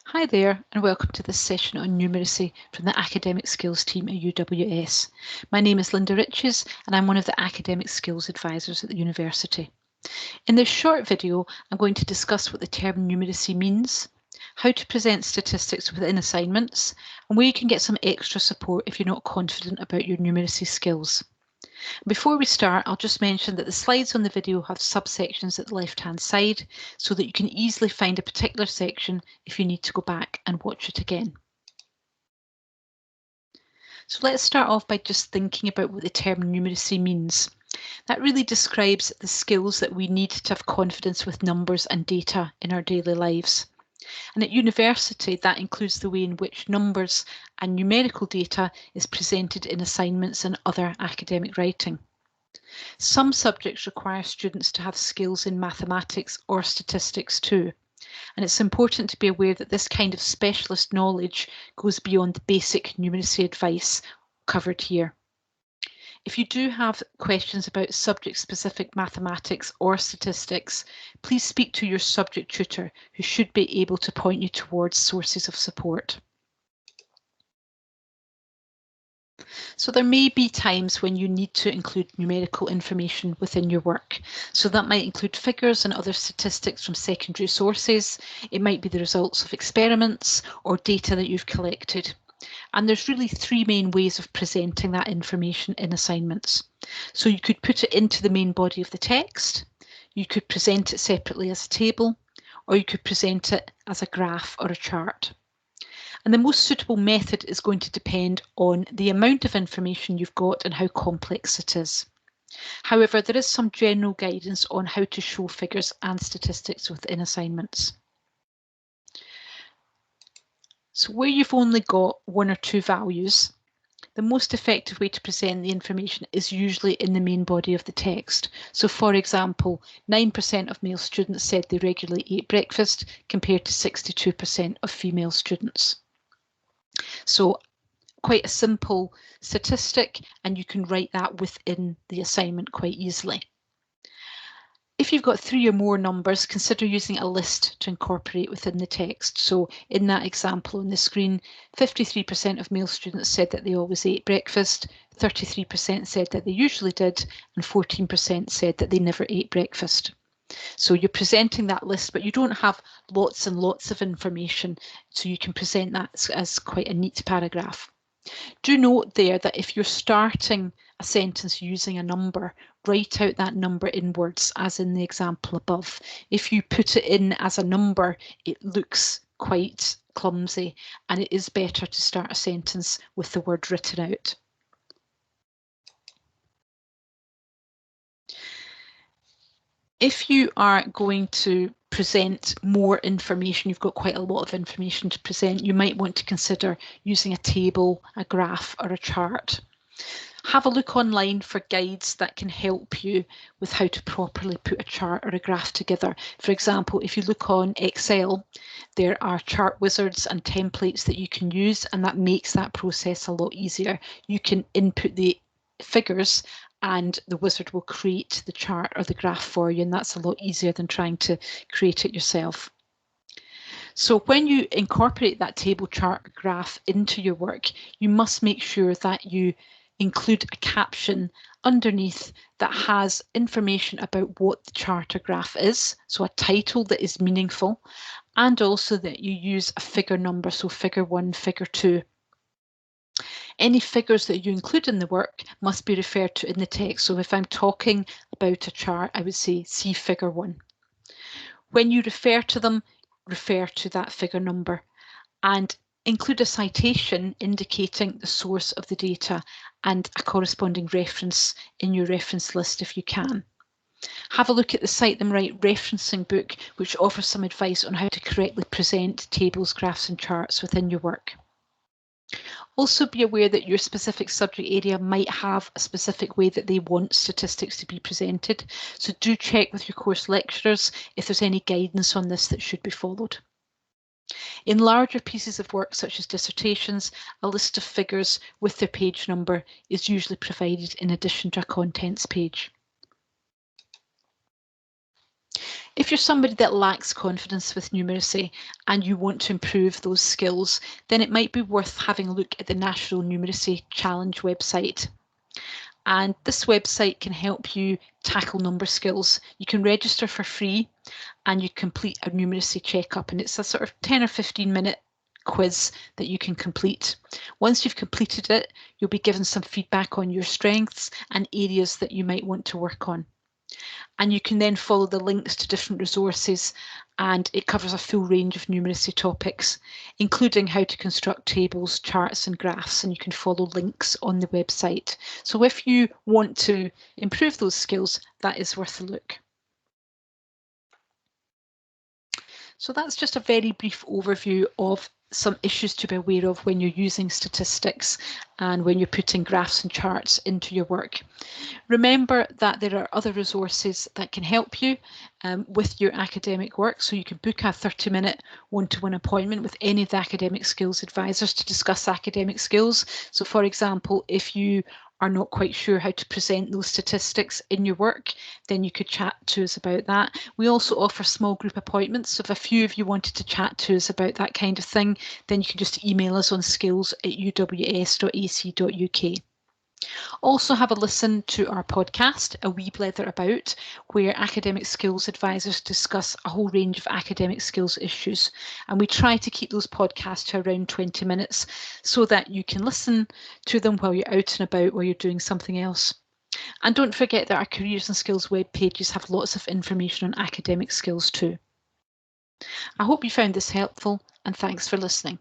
Hi there, and welcome to this session on numeracy from the Academic Skills team at UWS. My name is Linda Riches, and I'm one of the Academic Skills Advisors at the university. In this short video, I'm going to discuss what the term numeracy means, how to present statistics within assignments, and where you can get some extra support if you're not confident about your numeracy skills. Before we start, I'll just mention that the slides on the video have subsections at the left-hand side so that you can easily find a particular section if you need to go back and watch it again. So let's start off by just thinking about what the term numeracy means. That really describes the skills that we need to have confidence with numbers and data in our daily lives. And at university, that includes the way in which numbers and numerical data is presented in assignments and other academic writing. Some subjects require students to have skills in mathematics or statistics too, and it's important to be aware that this kind of specialist knowledge goes beyond the basic numeracy advice covered here. If you do have questions about subject-specific mathematics or statistics, please speak to your subject tutor, who should be able to point you towards sources of support. So there may be times when you need to include numerical information within your work. So that might include figures and other statistics from secondary sources. It might be the results of experiments or data that you've collected. And there's really three main ways of presenting that information in assignments. So you could put it into the main body of the text, you could present it separately as a table, or you could present it as a graph or a chart. And the most suitable method is going to depend on the amount of information you've got and how complex it is. However, there is some general guidance on how to show figures and statistics within assignments. So where you've only got one or two values, the most effective way to present the information is usually in the main body of the text. So for example, 9% of male students said they regularly ate breakfast compared to 62% of female students. So quite a simple statistic, and you can write that within the assignment quite easily. If you've got three or more numbers, consider using a list to incorporate within the text. So in that example on the screen, 53% of male students said that they always ate breakfast, 33% said that they usually did, and 14% said that they never ate breakfast. So you're presenting that list, but you don't have lots and lots of information, so you can present that as quite a neat paragraph. Do note there that if you're starting a sentence using a number, write out that number in words, as in the example above. If you put it in as a number, it looks quite clumsy, and it is better to start a sentence with the word written out. If you are going to present more information, you've got quite a lot of information to present, you might want to consider using a table, a graph, or a chart. Have a look online for guides that can help you with how to properly put a chart or a graph together. For example, if you look on Excel, there are chart wizards and templates that you can use, and that makes that process a lot easier. You can input the figures and the wizard will create the chart or the graph for you, and that's a lot easier than trying to create it yourself. So when you incorporate that table, chart, graph into your work, you must make sure that you include a caption underneath that has information about what the chart or graph is, so a title that is meaningful, and also that you use a figure number, so figure 1, figure 2. Any figures that you include in the work must be referred to in the text. So if I'm talking about a chart, I would say see figure 1. When you refer to them, refer to that figure number and include a citation indicating the source of the data and a corresponding reference in your reference list if you can. Have a look at the Cite Them Right referencing book, which offers some advice on how to correctly present tables, graphs and charts within your work. Also be aware that your specific subject area might have a specific way that they want statistics to be presented, so do check with your course lecturers if there's any guidance on this that should be followed. In larger pieces of work such as dissertations, a list of figures with their page number is usually provided in addition to a contents page. If you're somebody that lacks confidence with numeracy and you want to improve those skills, then it might be worth having a look at the National Numeracy Challenge website. And this website can help you tackle number skills. You can register for free and you complete a numeracy checkup, and it's a sort of 10 or 15-minute quiz that you can complete. Once you've completed it, you'll be given some feedback on your strengths and areas that you might want to work on. And you can then follow the links to different resources, and it covers a full range of numeracy topics, including how to construct tables, charts and graphs, and you can follow links on the website. So if you want to improve those skills, that is worth a look. So that's just a very brief overview of some issues to be aware of when you're using statistics and when you're putting graphs and charts into your work. Remember that there are other resources that can help you with your academic work. So you can book a 30-minute one-to-one appointment with any of the academic skills advisors to discuss academic skills. So for example, if you are not quite sure how to present those statistics in your work, then you could chat to us about that. We also offer small group appointments. So if a few of you wanted to chat to us about that kind of thing, then you can just email us on skills@uws.ac.uk. Also have a listen to our podcast, A Wee Blether About, where academic skills advisors discuss a whole range of academic skills issues. And we try to keep those podcasts to around 20 minutes so that you can listen to them while you're out and about, while you're doing something else. And don't forget that our Careers and Skills web pages have lots of information on academic skills too. I hope you found this helpful, and thanks for listening.